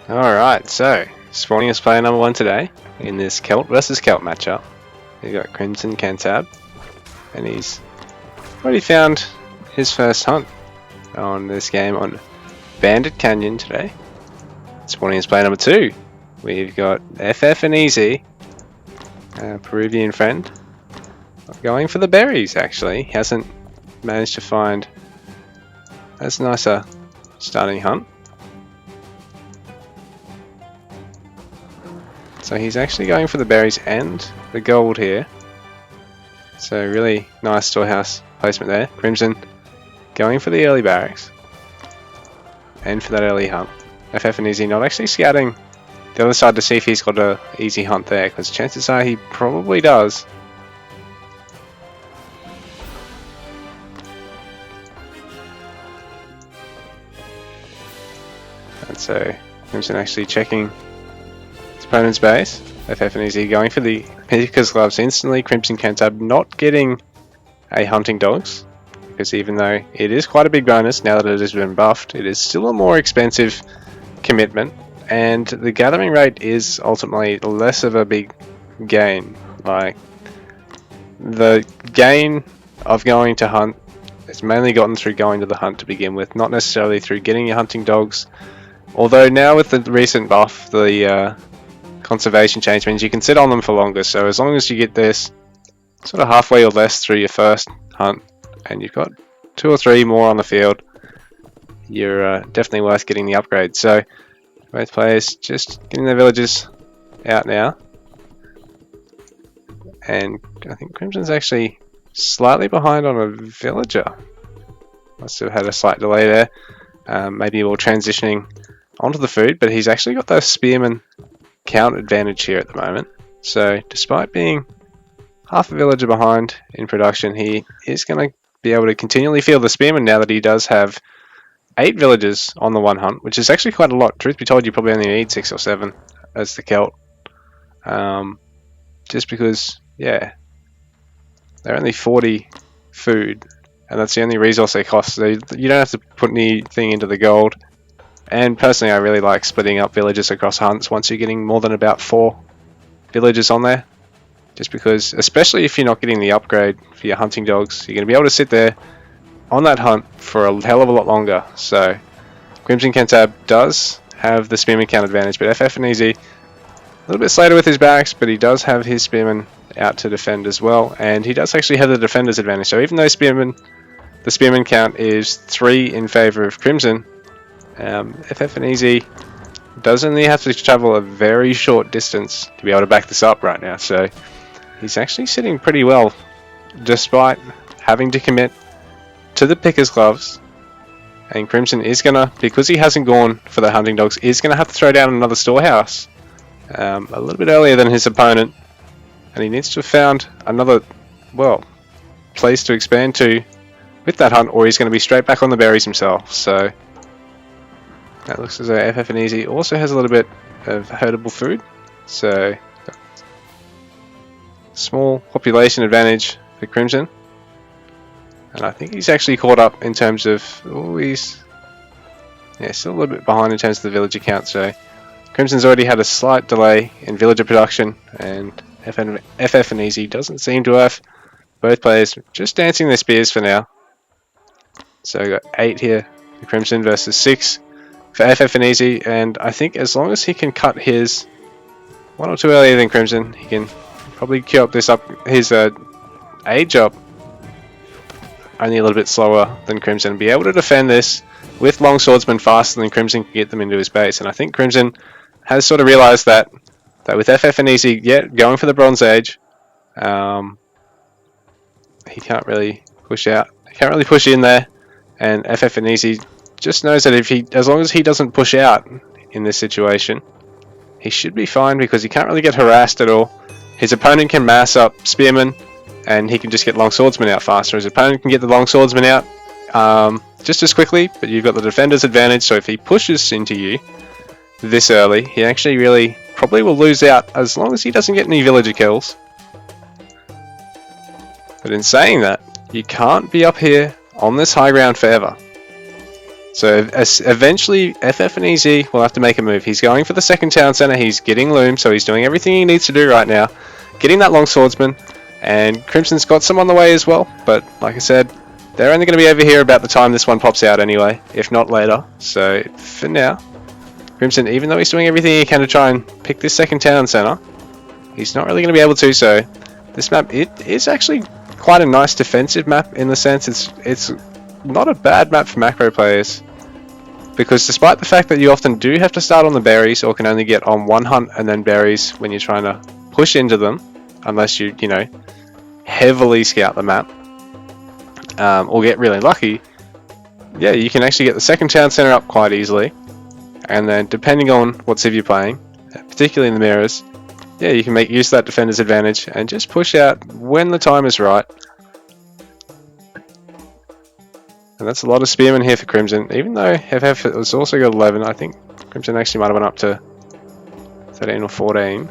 Alright, so spawning is player number 1 today in this Celt versus Celt matchup. We've got CrimsonCantab, and he's already found his first hunt on this game on Bandit Canyon today. Spawning is player number 2. We've got FFNEZ, Peruvian friend, going for the berries actually. He hasn't managed to find as nice a starting hunt. So he's actually going for the berries and the gold here. So really nice storehouse placement there. Crimson going for the early barracks and for that early hunt. FFNEZ not actually scouting the other side to see if he's got an easy hunt there, because chances are he probably does. And so Crimson actually checking opponent's base. FFNEZ going for the Picker's Gloves instantly. CrimsonCantab not getting a hunting dogs, because even though it is quite a big bonus now that it has been buffed, it is still a more expensive commitment, and the gathering rate is ultimately less of a big gain. Like, the gain of going to hunt is mainly gotten through going to the hunt to begin with, not necessarily through getting your hunting dogs. Although now with the recent buff, the conservation change means you can sit on them for longer, so as long as you get this sort of halfway or less through your first hunt and you've got 2 or 3 more on the field, you're definitely worth getting the upgrade. So both players just getting their villagers out now, and I think Crimson's actually slightly behind on a villager. Must have had a slight delay there. Maybe we're transitioning onto the food, but he's actually got the spearman count advantage here at the moment. So despite being half a villager behind in production, he is going to be able to continually field the spearman now that he does have 8 villagers on the one hunt, which is actually quite a lot. Truth be told, you probably only need 6 or 7 as the Celt. Just because, yeah, they're only 40 food, and that's the only resource they cost, so you don't have to put anything into the gold. And personally, I really like splitting up villages across hunts once you're getting more than about 4 villagers on there. Just because, especially if you're not getting the upgrade for your hunting dogs, you're going to be able to sit there on that hunt for a hell of a lot longer. So, CrimsonCantab does have the spearman count advantage, but FFNEZ a little bit slater with his barracks, but he does have his spearman out to defend as well, and he does actually have the defender's advantage. So even though the spearman count is 3 in favor of Crimson, FFNEZ does only have to travel a very short distance to be able to back this up right now. So he's actually sitting pretty well, despite having to commit to the Picker's Gloves. And Crimson is gonna, because he hasn't gone for the hunting dogs, is gonna have to throw down another storehouse a little bit earlier than his opponent, and he needs to have found another, well, place to expand to with that hunt, or he's going to be straight back on the berries himself. So that looks as though FFNEZ also has a little bit of herdable food, so small population advantage for Crimson. And I think he's actually caught up in terms of, he's still a little bit behind in terms of the villager count. So Crimson's already had a slight delay in villager production, and FFNEZ doesn't seem to have. Both players just dancing their spears for now. So we've got 8 here for Crimson versus 6 for FFNEZ, and I think as long as he can cut his 1 or 2 earlier than Crimson, he can probably queue up his age up only a little bit slower than Crimson, and be able to defend this with long swordsmen faster than Crimson can get them into his base. And I think Crimson has sort of realised that with FFNEZ going for the Bronze Age, he can't really push out. He can't really push in there, and FFNEZ just knows that as long as he doesn't push out in this situation, he should be fine, because he can't really get harassed at all. His opponent can mass up spearmen, and he can just get long swordsmen out faster. His opponent can get the long swordsmen out just as quickly, but you've got the defender's advantage. So if he pushes into you this early, he actually really probably will lose out, as long as he doesn't get any villager kills. But in saying that, you can't be up here on this high ground forever. So eventually FFNEZ will have to make a move. He's going for the second town center. He's getting loom, so he's doing everything he needs to do right now. Getting that long swordsman, and Crimson's got some on the way as well. But like I said, they're only going to be over here about the time this one pops out anyway, if not later. So for now, Crimson, even though he's doing everything he can to try and pick this second town center, he's not really going to be able to. So this map, it is actually quite a nice defensive map in the sense it's not a bad map for macro players, because despite the fact that you often do have to start on the berries or can only get on one hunt and then berries when you're trying to push into them, unless you know, heavily scout the map or get really lucky, yeah, you can actually get the second town center up quite easily, and then depending on what civ you're playing, particularly in the mirrors, yeah, you can make use of that defender's advantage and just push out when the time is right. And that's a lot of spearmen here for Crimson, even though FF has also got 11. I think Crimson actually might have went up to 13 or 14.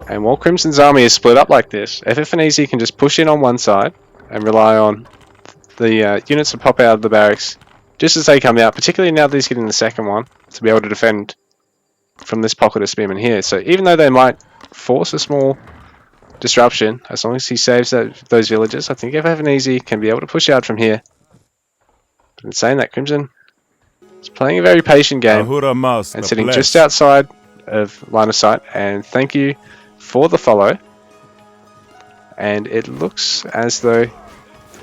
And while Crimson's army is split up like this, FFNEZ can just push in on one side and rely on the units to pop out of the barracks just as they come out, particularly now that he's getting the second one, to be able to defend from this pocket of spearmen here. So even though they might force a small disruption, as long as he saves those villages, I think FFNEZ can be able to push out from here. But in saying that, Crimson is playing a very patient game and sitting just outside of line of sight. And thank you for the follow. And it looks as though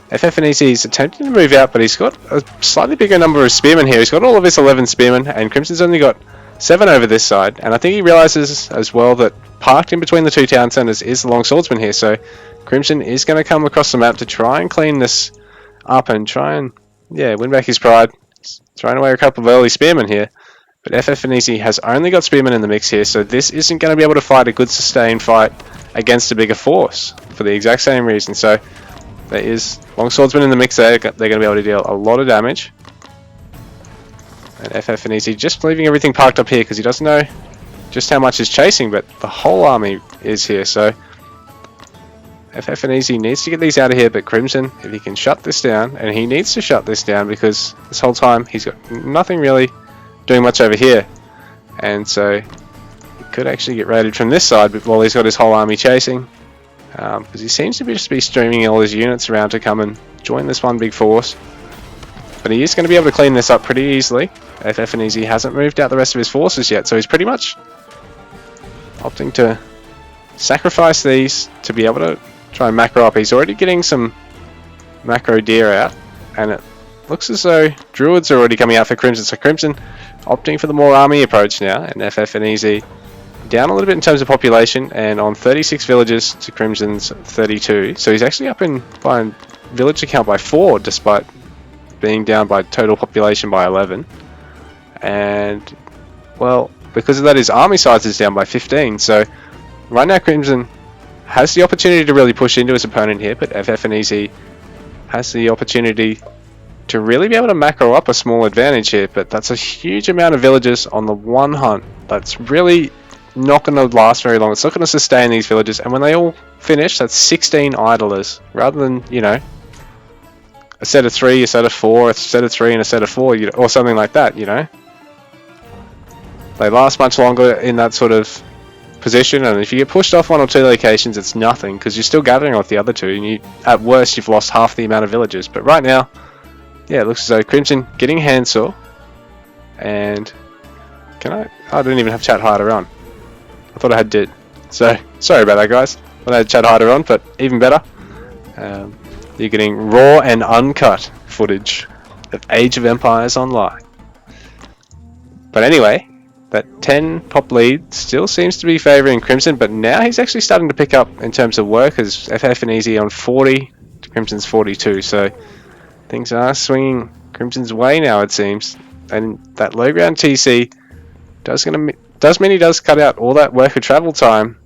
FFNEZ is attempting to move out, but he's got a slightly bigger number of spearmen here. He's got all of his 11 spearmen, and Crimson's only got 7 over this side. And I think he realizes as well that parked in between the two town centers is the long swordsman here. So Crimson is going to come across the map to try and clean this up and try and, yeah, win back his pride. He's throwing away a couple of early spearmen here. But FFNEZ has only got spearmen in the mix here, so this isn't going to be able to fight a good sustained fight against a bigger force for the exact same reason. So there is long swordsman in the mix there. They're going to be able to deal a lot of damage. And FFNEZ just leaving everything parked up here because he doesn't know just how much is chasing, but the whole army is here. So FFNEZ needs to get these out of here, but Crimson, if he can shut this down, and he needs to shut this down because this whole time he's got nothing really doing much over here. And so he could actually get raided from this side while he's got his whole army chasing. Because he seems to just be streaming all his units around to come and join this one big force. But he is going to be able to clean this up pretty easily. FFNEZ hasn't moved out the rest of his forces yet, so he's pretty much opting to sacrifice these to be able to try and macro up. He's already getting some macro deer out, and it looks as though druids are already coming out for Crimson. So Crimson opting for the more army approach now, and FFNEZ down a little bit in terms of population, and on 36 villages to Crimson's 32. So he's actually up in by village count by 4, despite being down by total population by 11. And well, because of that, his army size is down by 15. So right now Crimson has the opportunity to really push into his opponent here, but FFNEZ has the opportunity to really be able to macro up a small advantage here. But that's a huge amount of villages on the one hunt. That's really not going to last very long. It's not going to sustain these villages, and when they all finish, that's 16 idlers rather than, you know, a set of 3, a set of 4, a set of 3, and a set of 4, or something like that. You know, they last much longer in that sort of position, and if you get pushed off 1 or 2 locations, it's nothing because you're still gathering off the other 2, and at worst you've lost half the amount of villages. But right now, yeah, it looks as though Crimson getting handsaw. And I didn't even have chat hider on. I thought I had did. So sorry about that, guys. I had chat hider on, but even better, you're getting raw and uncut footage of Age of Empires Online. But anyway, that 10 pop lead still seems to be favouring Crimson, but now he's actually starting to pick up in terms of work, as FFNEZ on 40 to Crimson's 42. So things are swinging Crimson's way now, it seems. And that low ground TC does mean he does cut out all that worker travel time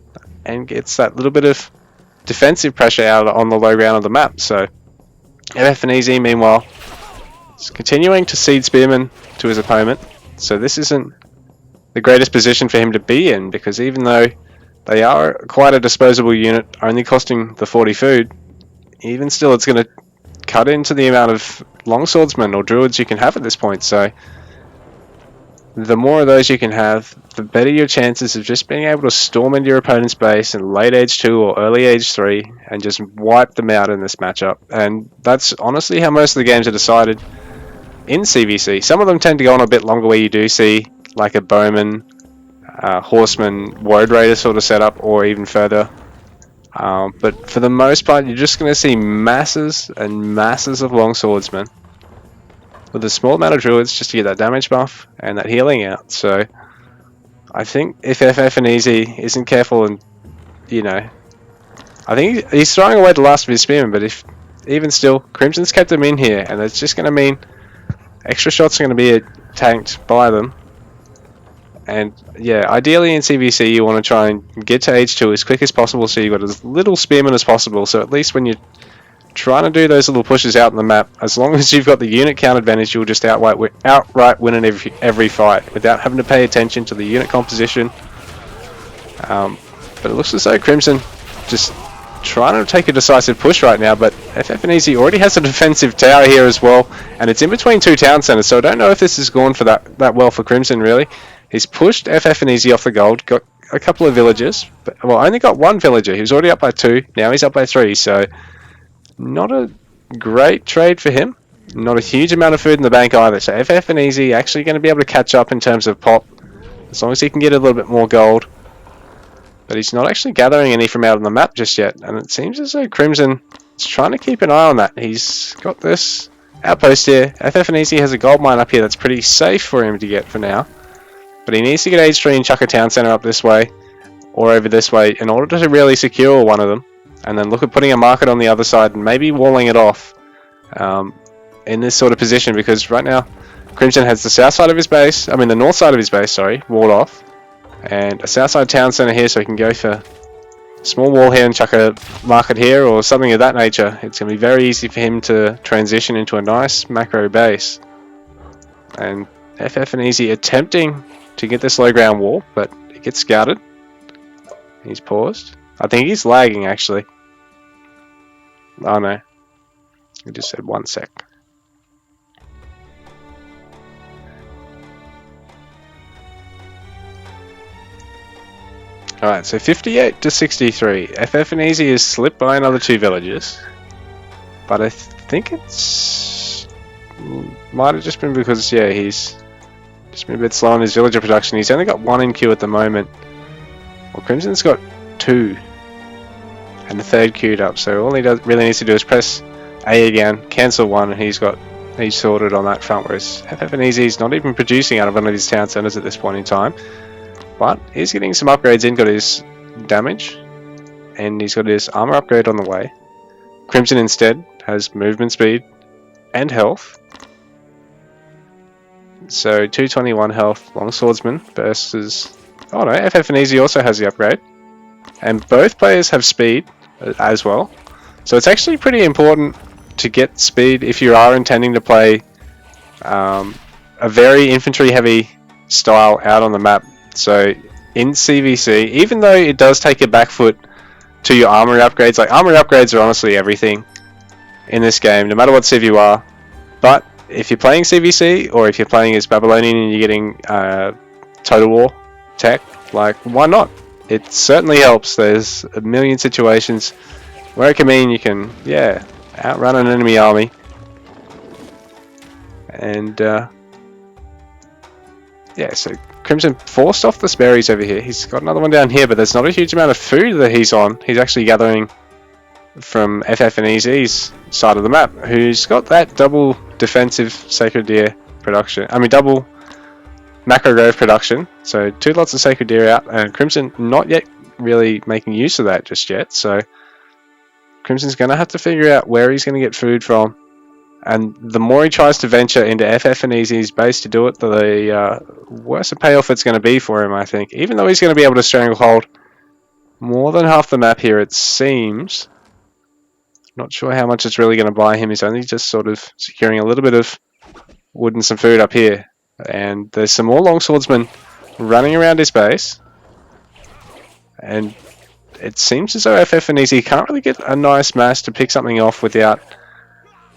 and gets that little bit of defensive pressure out on the low ground of the map. So FFNEZ, meanwhile, is continuing to seed spearmen to his opponent. So this isn't the greatest position for him to be in, because even though they are quite a disposable unit, only costing the 40 food, even still it's going to cut into the amount of longswordsmen or druids you can have at this point. So the more of those you can have, the better your chances of just being able to storm into your opponent's base in late age 2 or early age 3 and just wipe them out in this matchup. And that's honestly how most of the games are decided in CVC. Some of them tend to go on a bit longer, where you do see like a bowman, horseman, word raider sort of setup, or even further. But for the most part, you're just going to see masses and masses of longswordsmen with a small amount of druids just to get that damage buff and that healing out. So I think if FFNEZ isn't careful, and I think he's throwing away the last of his spearmen, but if even still, Crimson's kept them in here, and it's just going to mean extra shots are going to be tanked by them. And yeah, ideally in CVC you want to try and get to age 2 as quick as possible, so you've got as little spearmen as possible, so at least when you're trying to do those little pushes out on the map, as long as you've got the unit count advantage, you'll just outright win in every fight without having to pay attention to the unit composition. But it looks as though Crimson just trying to take a decisive push right now, but FFNEZ already has a defensive tower here as well, and it's in between 2 town centers, so I don't know if this has gone for that well for Crimson really. He's pushed FFNEZ off the gold, got a couple of villagers, but well, only got 1 villager. He was already up by 2, now he's up by 3, so not a great trade for him. Not a huge amount of food in the bank either, so FFNEZ actually going to be able to catch up in terms of pop, as long as he can get a little bit more gold. But he's not actually gathering any from out on the map just yet, and it seems as though Crimson is trying to keep an eye on that. He's got this outpost here. FFNEZ has a gold mine up here that's pretty safe for him to get for now, but he needs to get age 3 and chuck a town center up this way, or over this way, in order to really secure one of them, and then look at putting a market on the other side and maybe walling it off in this sort of position, because right now Crimson has the south side of his base, the north side of his base, sorry, walled off, and a south side town center here, so he can go for a small wall here and chuck a market here or something of that nature. It's going to be very easy for him to transition into a nice macro base. And FFNEZ attempting to get this low ground wall, but it gets scouted. He's paused. I think he's lagging actually. Oh no, he just said 1 sec. Alright, so 58 to 63. FFNEZ is slipped by another 2 villages. But I think it's... might have just been because, yeah, he's just been a bit slow on his villager production. He's only got 1 in queue at the moment. Well, Crimson's got 2. And the 3rd queued up. So all he really needs to do is press A again, cancel 1, and he's sorted on that front. Whereas FFNEZ is not even producing out of one of his town centers at this point in time. But he's getting some upgrades in, got his damage, and he's got his armor upgrade on the way. Crimson instead has movement speed and health. So 221 health longswordsman versus... oh no, FFNEZ also has the upgrade. And both players have speed as well. So it's actually pretty important to get speed if you are intending to play a very infantry heavy style out on the map. So in CVC, even though it does take a back foot to your armory upgrades, like armory upgrades are honestly everything in this game, no matter what civ you are. But if you're playing CVC, or if you're playing as Babylonian and you're getting Total War tech, like, why not? It certainly helps. There's a million situations where it can mean you can, yeah, outrun an enemy army. And yeah, so Crimson forced off the Sperries over here. He's got another one down here, but there's not a huge amount of food that he's on. He's actually gathering from FFNEZ's side of the map, who's got that double defensive Sacred Deer production. Double macro grove production. So 2 lots of Sacred Deer out, and Crimson not yet really making use of that just yet. So Crimson's going to have to figure out where he's going to get food from. And the more he tries to venture into FFNEZ's base to do it, the worse a payoff it's going to be for him, I think. Even though he's going to be able to stranglehold more than half the map here, it seems. Not sure how much it's really going to buy him. He's only just sort of securing a little bit of wood and some food up here. And there's some more longswordsmen running around his base. And it seems as though FFNEZ can't really get a nice mass to pick something off without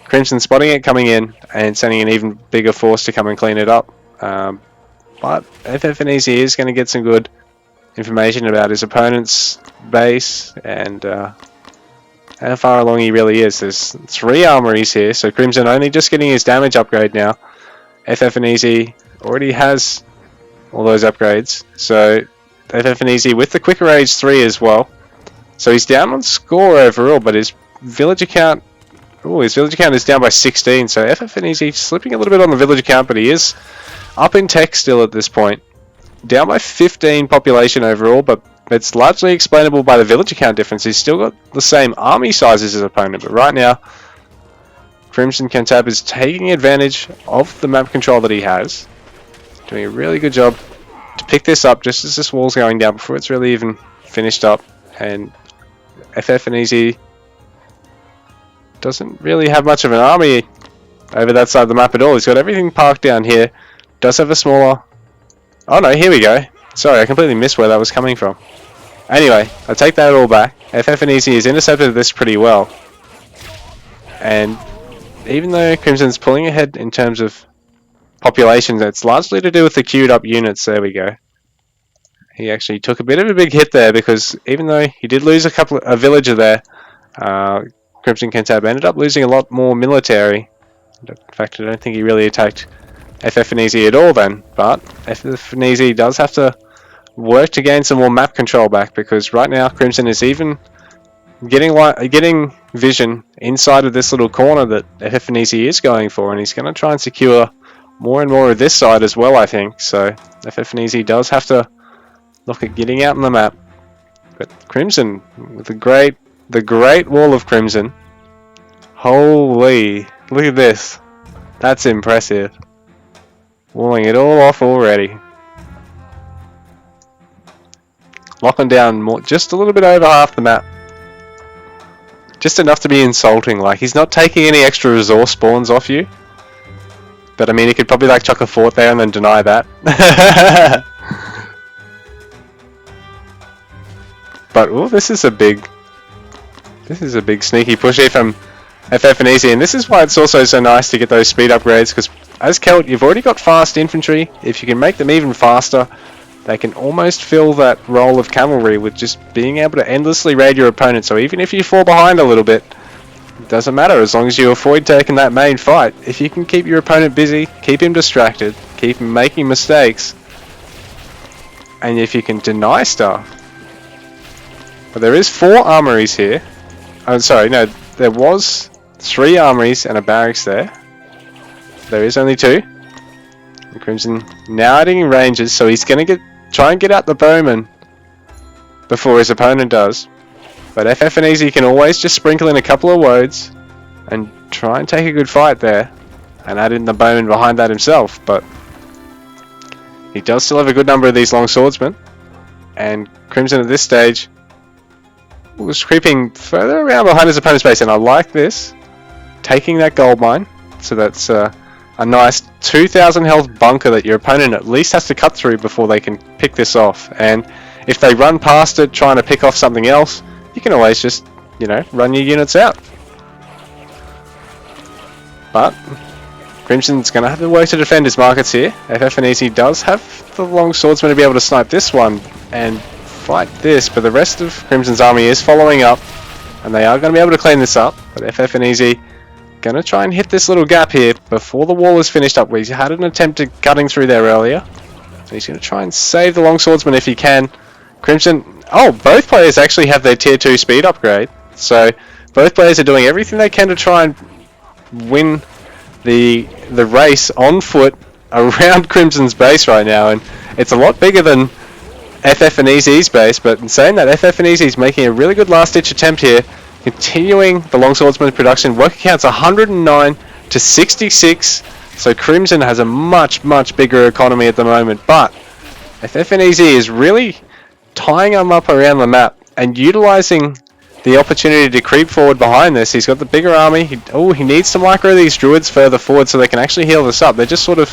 Crimson spotting it coming in and sending an even bigger force to come and clean it up. But FFNEZ is going to get some good information about his opponent's base and how far along he really is. There's 3 armories here, so Crimson only just getting his damage upgrade now. FFNEZ already has all those upgrades, so FFNEZ with the quicker age 3 as well. So he's down on score overall, but his villager count, is down by 16. So FFNEZ slipping a little bit on the villager count, but he is up in tech still at this point. Down by 15 population overall, but it's largely explainable by the villager count difference. He's still got the same army size as his opponent, but right now CrimsonCantab is taking advantage of the map control that he has, doing a really good job to pick this up just as this wall's going down before it's really even finished up. And FFNEZ doesn't really have much of an army over that side of the map at all. He's got everything parked down here. Does have a smaller... Oh no, here we go. Sorry, I completely missed where that was coming from. Anyway, I take that all back. FFNEZ has intercepted this pretty well. And even though Crimson's pulling ahead in terms of population, that's largely to do with the queued up units. There we go. He actually took a bit of a big hit there, because even though he did lose a villager there, CrimsonCantab ended up losing a lot more military. In fact, I don't think he really attacked FFNEZ at all then, but FFNEZ does have to work to gain some more map control back, because right now Crimson is even getting vision inside of this little corner that FFNEZ is going for, and he's going to try and secure more and more of this side as well, I think. So FFNEZ does have to look at getting out on the map. But Crimson, with the great wall of Crimson, holy, look at this, that's impressive. Walling it all off already. Locking down just a little bit over half the map. Just enough to be insulting. Like, he's not taking any extra resource spawns off you. But I mean, he could probably like chuck a fort there and then deny that. But oh, this is a big sneaky push here from FFNEZ, and this is why it's also so nice to get those speed upgrades, because as Celt, you've already got fast infantry. If you can make them even faster, they can almost fill that role of cavalry with just being able to endlessly raid your opponent. So even if you fall behind a little bit, it doesn't matter as long as you avoid taking that main fight. If you can keep your opponent busy, keep him distracted, keep him making mistakes, and if you can deny stuff. But there is 4 armories here. I'm sorry, no, there was 3 armories and a barracks there. There is only 2. And Crimson now adding ranges, so he's going to try and get out the bowman before his opponent does. But FFNEZ can always just sprinkle in a couple of woads and try and take a good fight there and add in the bowman behind that himself. But he does still have a good number of these long swordsmen, and Crimson at this stage was creeping further around behind his opponent's base, and I like this, taking that gold mine. So that's a nice 2,000 health bunker that your opponent at least has to cut through before they can pick this off. And if they run past it trying to pick off something else, you can always just, you know, run your units out. But Crimson's going to have to work to defend his markets here. FFNEZ does have the long swordsman to be able to snipe this one and fight this, but the rest of Crimson's army is following up, and they are going to be able to clean this up. But FFNEZ going to try and hit this little gap here before the wall is finished up. He's had an attempt at cutting through there earlier, so he's going to try and save the long swordsman if he can. Crimson, oh, both players actually have their tier 2 speed upgrade, so both players are doing everything they can to try and win the race on foot around Crimson's base right now. And it's a lot bigger than FFNEZ's base, but in saying that, FFNEZ is making a really good last-ditch attempt here, continuing the long swordsman production. Worker count's 109 to 66, so Crimson has a much bigger economy at the moment, but FFNEZ is really tying them up around the map and utilizing the opportunity to creep forward behind this. He's got the bigger army. He needs to micro these druids further forward so they can actually heal this up. They're just sort of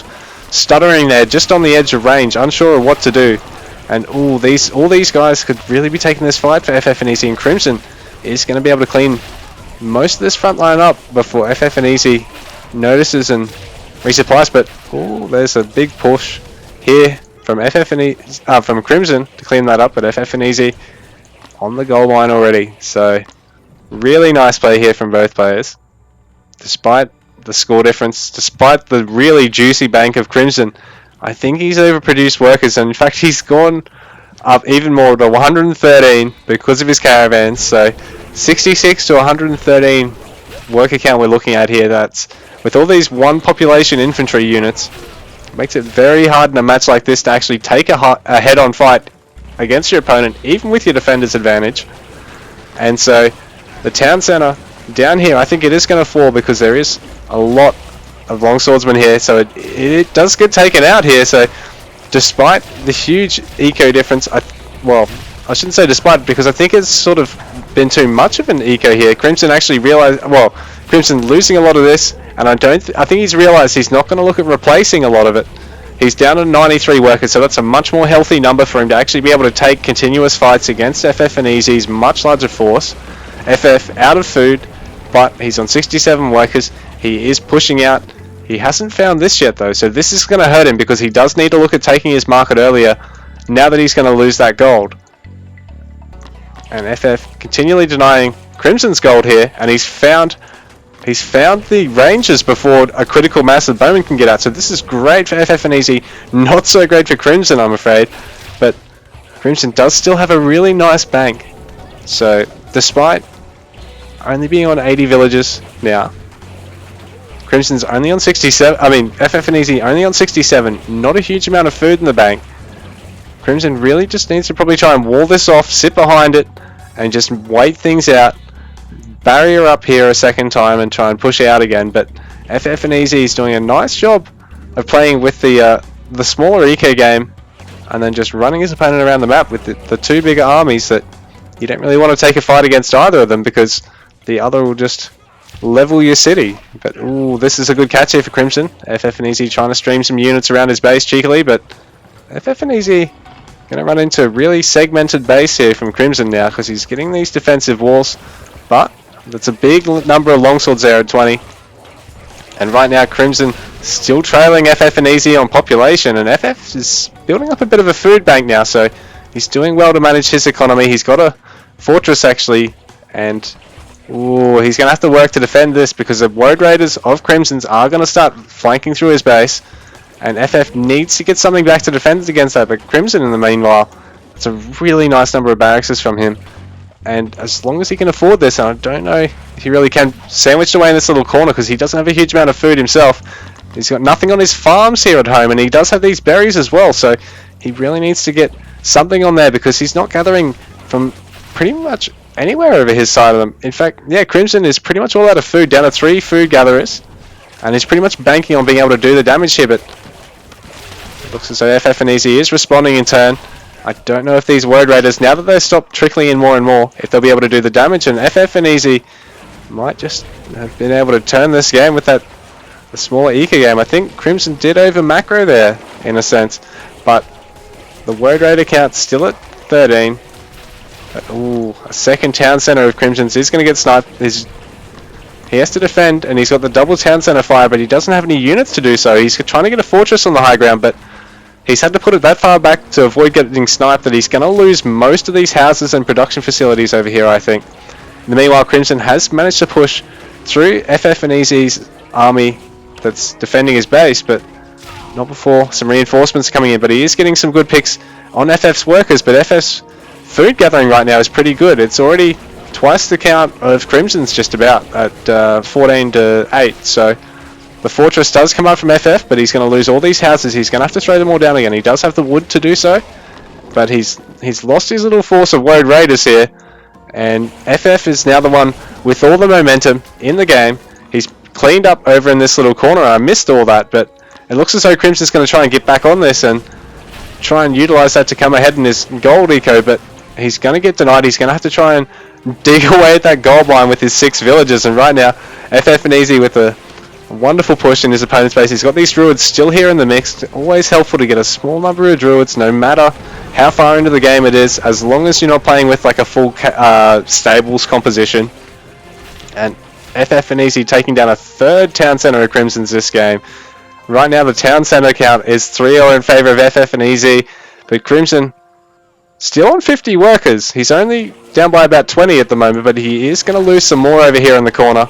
stuttering there, just on the edge of range, unsure of what to do. And all these guys could really be taking this fight for FFNEZ, and Crimson is going to be able to clean most of this front line up before FFNEZ notices and resupplies. But oh, there's a big push here from from Crimson to clean that up, but FFNEZ on the goal line already. So really nice play here from both players, despite the score difference, despite the really juicy bank of Crimson. I think he's overproduced workers, and in fact he's gone up even more to 113 because of his caravans. So 66 to 113 worker count we're looking at here. That's with all these one population infantry units. Makes it very hard in a match like this to actually take a head-on fight against your opponent, even with your defender's advantage. And so the town center down here, I think it is going to fall because there is a lot of longswordsmen here, so it does get taken out here. So despite the huge eco difference, well, I shouldn't say despite, because I think it's sort of been too much of an eco here. Crimson actually realized, well, Crimson losing a lot of this, and I think he's realized he's not going to look at replacing a lot of it. He's down to 93 workers, so that's a much more healthy number for him to actually be able to take continuous fights against FFNEZ's much larger force. FF out of food, but he's on 67 workers. He is pushing out. He hasn't found this yet though, so this is going to hurt him because he does need to look at taking his market earlier now that he's going to lose that gold. And FF continually denying Crimson's gold here, and he's found the ranges before a critical mass of bowmen can get out. So this is great for FFNEZ, not so great for Crimson, I'm afraid. But Crimson does still have a really nice bank. So despite only being on 80 villages now, Crimson's only on 67. I mean, FFNEZ only on 67. Not a huge amount of food in the bank. Crimson really just needs to probably try and wall this off, sit behind it, and just wait things out. Barrier up here a second time and try and push out again. But FFNEZ is doing a nice job of playing with the smaller eco game, and then just running his opponent around the map with the two bigger armies that you don't really want to take a fight against either of them, because the other will just level your city. But ooh, this is a good catch here for Crimson. FFNEZ trying to stream some units around his base cheekily, but FFNEZ going to run into a really segmented base here from Crimson now, because he's getting these defensive walls, but that's a big number of longswords there at 20. And right now Crimson still trailing FFNEZ on population, and FF is building up a bit of a food bank now, so he's doing well to manage his economy. He's got a fortress actually, and ooh, he's going to have to work to defend this, because the Road Raiders of Crimson's are going to start flanking through his base, and FF needs to get something back to defend against that. But Crimson, in the meanwhile, it's a really nice number of barracks from him, and as long as he can afford this, and I don't know if he really can, sandwiched away in this little corner because he doesn't have a huge amount of food himself. He's got nothing on his farms here at home, and he does have these berries as well, so he really needs to get something on there, because he's not gathering from pretty much anywhere over his side of them. In fact, yeah, Crimson is pretty much all out of food, down to 3 food gatherers, and he's pretty much banking on being able to do the damage here. But it looks as though FFNEZ is responding in turn. I don't know if these Word Raiders, now that they've stopped trickling in more and more, if they'll be able to do the damage, and FFNEZ might just have been able to turn this game with the smaller eco game. I think Crimson did over macro there, in a sense, but the Word Raider count's still at 13. Ooh, a second town center of Crimson's is going to get sniped. He has to defend, and he's got the double town center fire, but he doesn't have any units to do so. He's trying to get a fortress on the high ground, but he's had to put it that far back to avoid getting sniped that he's going to lose most of these houses and production facilities over here, I think. In the meanwhile, Crimson has managed to push through FFNEZ's army that's defending his base, but not before some reinforcements coming in. But he is getting some good picks on FF's workers, but FF's food gathering right now is pretty good. It's already twice the count of Crimson's, just about, at 14 to 8. So the fortress does come up from FF, but he's going to lose all these houses. He's going to have to throw them all down again. He does have the wood to do so, but he's lost his little force of Road Raiders here, and FF is now the one with all the momentum in the game. He's cleaned up over in this little corner. I missed all that, but it looks as though Crimson's going to try and get back on this and try and utilize that to come ahead in his gold eco, but he's going to get denied. He's going to have to try and dig away at that gold mine with his 6 villages, and right now FFNEZ with a wonderful push in his opponent's base. He's got these druids still here in the mix. Always helpful to get a small number of druids, no matter how far into the game it is, as long as you're not playing with like a full stables composition. And FFNEZ taking down a third town centre of Crimson's this game. Right now the town centre count is 3-0 in favour of FFNEZ, but Crimson still on 50 workers. He's only down by about 20 at the moment, but he is going to lose some more over here in the corner.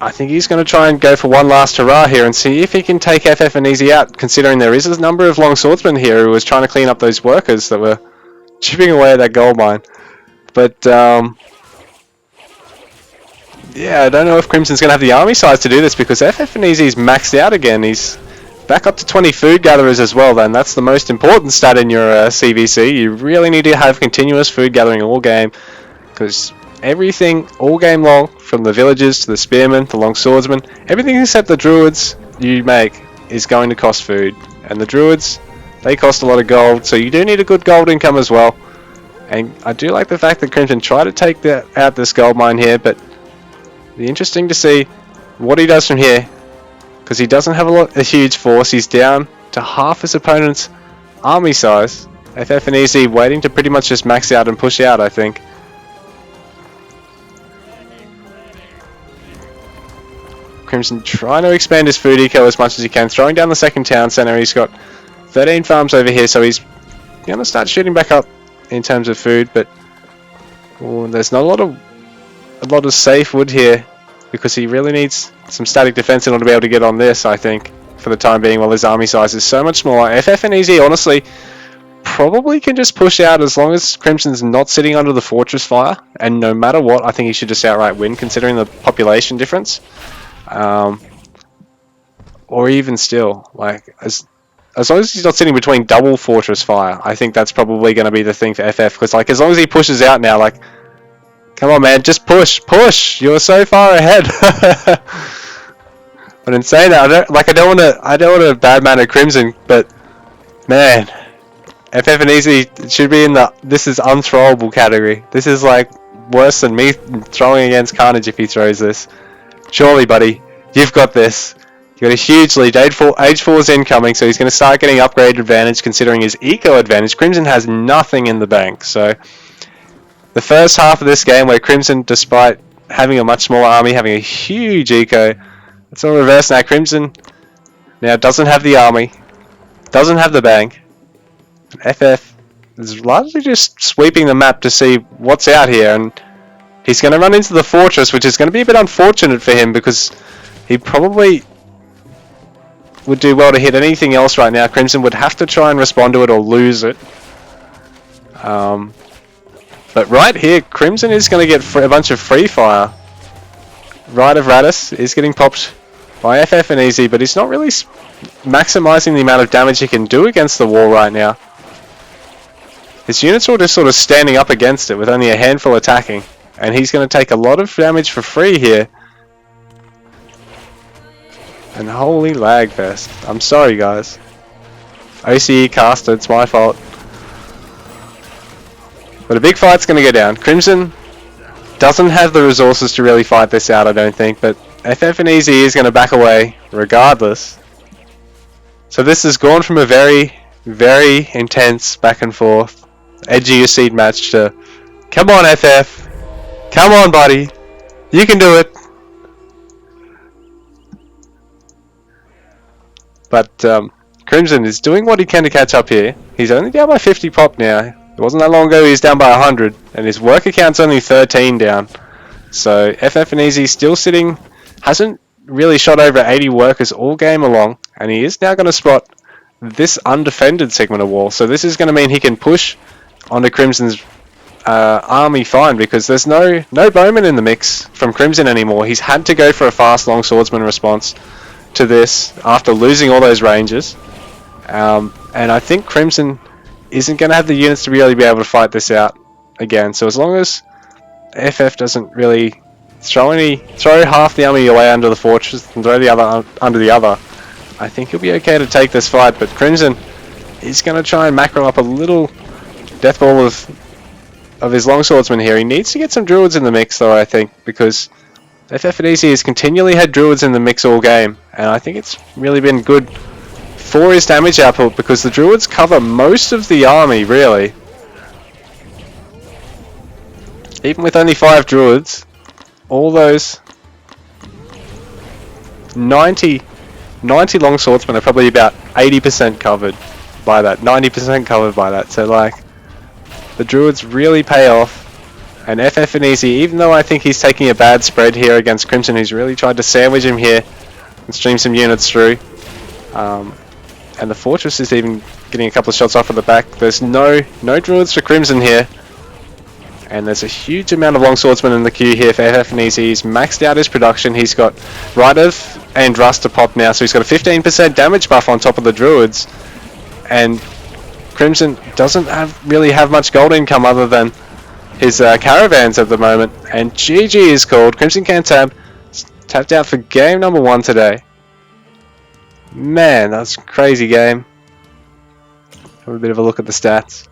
I think he's going to try and go for one last hurrah here and see if he can take FFNEZ out, considering there is a number of long swordsmen here who was trying to clean up those workers that were chipping away at that gold mine. But yeah, I don't know if Crimson's going to have the army size to do this, because FFNEZ is maxed out again. He's back up to 20 food gatherers as well, then. That's the most important stat in your CVC. You really need to have continuous food gathering all game, because everything all game long, from the villagers to the spearmen, the long swordsmen, everything except the druids you make is going to cost food. And the druids, they cost a lot of gold, so you do need a good gold income as well. And I do like the fact that Crimson tried to take out this gold mine here, but it'll be interesting to see what he does from here, because he doesn't have a huge force. He's down to half his opponent's army size. FFNEZ waiting to pretty much just max out and push out, I think. Crimson trying to expand his food eco as much as he can, throwing down the second town centre. He's got 13 farms over here, so he's going to start shooting back up in terms of food, but there's not a lot of safe wood here, because he really needs some static defense in order to be able to get on this, I think, for the time being, while his army size is so much smaller. FFNEZ honestly probably can just push out as long as Crimson's not sitting under the fortress fire, and no matter what, I think he should just outright win, considering the population difference. Or even still, like, as long as he's not sitting between double fortress fire, I think that's probably going to be the thing for FF, because, like, as long as he pushes out now, like, come on, man, just push! You're so far ahead. But in saying that, I don't want to badman Crimson, but man, FFNEZ should be in the "this is unthrowable" category. This is like worse than me throwing against Carnage if he throws this. Surely, buddy, you've got this. You got a huge lead. Age 4 is incoming, so he's going to start getting upgrade advantage, considering his eco advantage. Crimson has nothing in the bank, so the first half of this game, where Crimson, despite having a much smaller army, having a huge eco, it's all reversed now. Crimson now doesn't have the army, doesn't have the bank. FF is largely just sweeping the map to see what's out here, and he's going to run into the fortress, which is going to be a bit unfortunate for him, because he probably would do well to hit anything else right now. Crimson would have to try and respond to it or lose it. But right here, Crimson is going to get a bunch of free fire. Rite of Radis is getting popped by FFNEZ, but he's not really maximising the amount of damage he can do against the wall right now. His units are just sort of standing up against it with only a handful attacking, and he's going to take a lot of damage for free here. And holy lag fest. I'm sorry, guys. OCE caster, it's my fault. But a big fight's going to go down. Crimson doesn't have the resources to really fight this out, I don't think, but FFNEZ is going to back away regardless. So this has gone from a very, very intense back and forth, edgy seed match to, come on FF, come on buddy, you can do it. But Crimson is doing what he can to catch up here. He's only down by 50 pop now. It wasn't that long ago he was down by 100, and his worker count's only 13 down. So FFNEZ still sitting, hasn't really shot over 80 workers all game along, and he is now going to spot this undefended segment of wall. So this is going to mean he can push onto Crimson's army fine, because there's no bowman in the mix from Crimson anymore. He's had to go for a fast long swordsman response to this after losing all those ranges, and I think Crimson isn't going to have the units to really be able to fight this out again. So as long as FF doesn't really throw half the army away under the fortress and throw the other under the other, I think he'll be okay to take this fight. But Crimson is going to try and macro up a little death ball of his longswordsman here. He needs to get some druids in the mix though, I think, because FFNEZ has continually had druids in the mix all game, and I think it's really been good for his damage output, because the druids cover most of the army, really. Even with only 5 druids, all those 90 long swordsmen are probably about 80% covered by that, 90% covered by that. So like, the druids really pay off. And FFNEZ, even though I think he's taking a bad spread here against Crimson, who's really tried to sandwich him here and stream some units through. And the Fortress is even getting a couple of shots off at the back. There's no druids for Crimson here. And there's a huge amount of long swordsmen in the queue here for FFNEZ. He's maxed out his production. He's got Ridev and Rust to pop now, so he's got a 15% damage buff on top of the druids. And Crimson doesn't really have much gold income other than his caravans at the moment. And GG is called. CrimsonCantab tapped out for game number 1 today. Man, that's a crazy game. Have a bit of a look at the stats.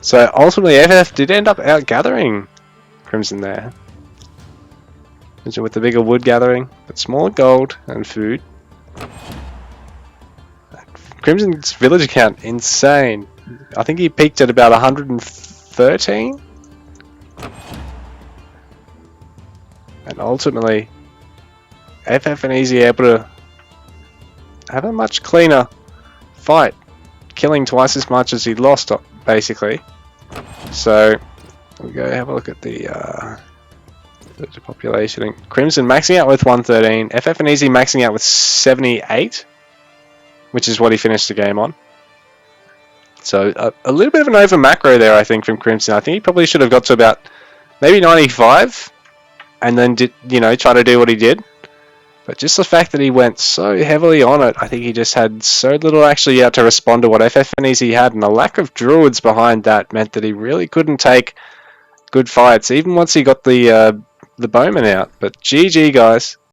So ultimately FF did end up outgathering Crimson there. With the bigger wood gathering, but smaller gold and food. Crimson's village count, insane. I think he peaked at about 113. And ultimately, FFNEZ able to have a much cleaner fight, killing twice as much as he lost, basically. So, we go have a look at the population. Crimson maxing out with 113, FFNEZ maxing out with 78, which is what he finished the game on. So, a little bit of an over macro there, I think, from Crimson. I think he probably should have got to about maybe 95. And then try to do what he did. But just the fact that he went so heavily on it, I think he just had so little actually out to respond to what FFNEZ had, and the lack of druids behind that meant that he really couldn't take good fights, even once he got the bowman out. But GG, guys.